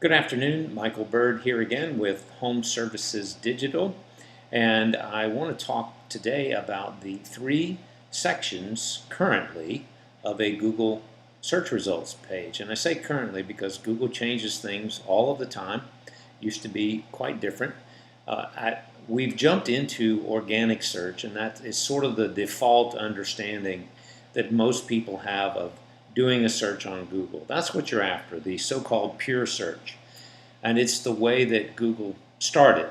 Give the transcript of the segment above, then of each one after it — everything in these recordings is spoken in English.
Good afternoon, Michael Bird here again with Home Services Digital, and I want to talk today about the three sections currently of a Google search results page. And I say currently because Google changes things all of the time. Used to be quite different. We've jumped into organic search, and that is sort of the default understanding that most people have of doing a search on Google. That's what you're after, the so-called pure search. And it's the way that Google started.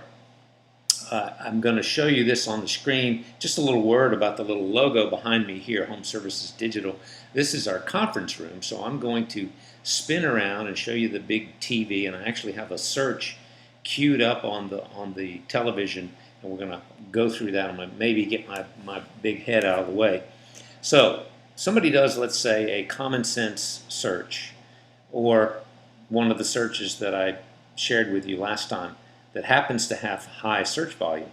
I'm going to show you this on the screen. Just a little word about the little logo behind me here, Home Services Digital. This is our conference room, so I'm going to spin around and show you the big TV, and I actually have a search queued up on the television, and we're going to go through that. I'm going to maybe get my big head out of the way. So somebody does, let's say, a common sense search, or one of the searches that I shared with you last time that happens to have high search volume.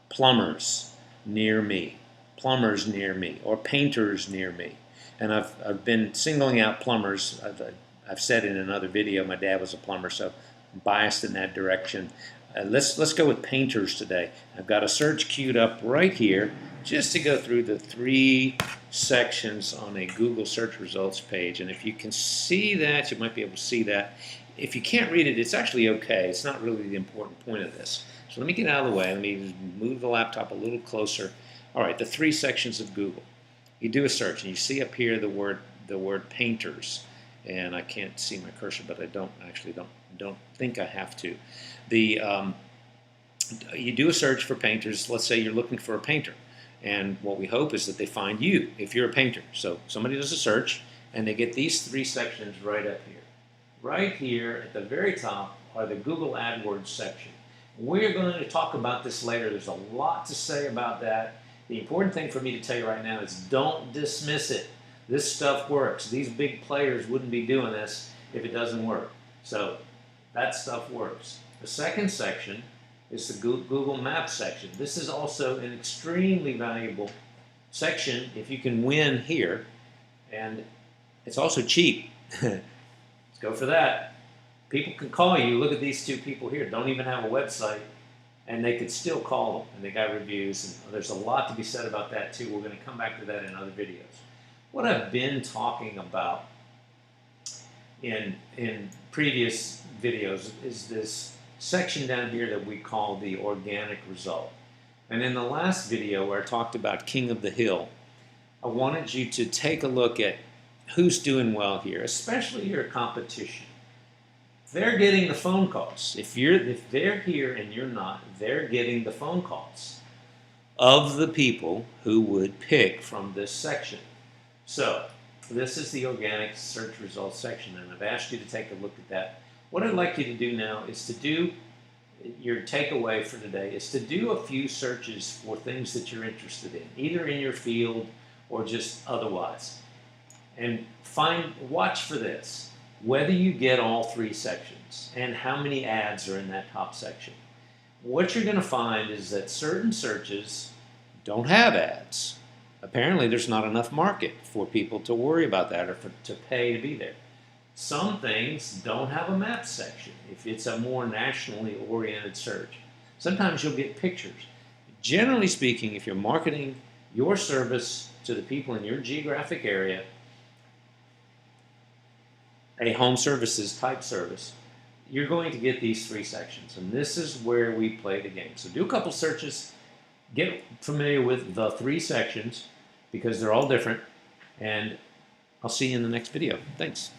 Plumbers near me, or painters near me. And I've been singling out plumbers. I've said in another video my dad was a plumber, so I'm biased in that direction. Let's go with painters today. I've got a search queued up right here just to go through the three sections on a Google search results page. And if you can see that, you might be able to see that. If you can't read it, it's actually okay. It's not really the important point of this. So let me get out of the way. Let me move the laptop a little closer. All right, the three sections of Google. You do a search, and you see up here the word painters. And I can't see my cursor, but I don't think I have to. You do a search for painters. Let's say you're looking for a painter, and what we hope is that they find you if you're a painter. So somebody does a search, and they get these three sections right up here. Right here at the very top are the Google AdWords section. We're going to talk about this later. There's a lot to say about that. The important thing for me to tell you right now is don't dismiss it. This stuff works. These big players wouldn't be doing this if it doesn't work. So that stuff works. The second section is the Google Maps section. This is also an extremely valuable section if you can win here, and it's also cheap. Let's go for that. People can call you. Look at these two people here. Don't even have a website, and they could still call them, and they got reviews, and there's a lot to be said about that too. We're going to come back to that in other videos. What I've been talking about in previous videos is this section down here that we call the organic result. And in the last video where I talked about King of the Hill, I wanted you to take a look at who's doing well here, especially your competition. They're getting the phone calls. If they're here and you're not, they're getting the phone calls of the people who would pick from this section. So this is the organic search results section, and I've asked you to take a look at that. What I'd like you to do now is to do, your takeaway for today is to do a few searches for things that you're interested in, either in your field or just otherwise. And watch for this, whether you get all three sections and how many ads are in that top section. What you're going to find is that certain searches don't have ads. Apparently there's not enough market for people to worry about that or to pay to be there. Some things don't have a map section if it's a more nationally oriented search. Sometimes you'll get pictures. Generally speaking, if you're marketing your service to the people in your geographic area, a home services type service, you're going to get these three sections, and this is where we play the game. So do a couple searches, get familiar with the three sections because they're all different, and I'll see you in the next video. Thanks.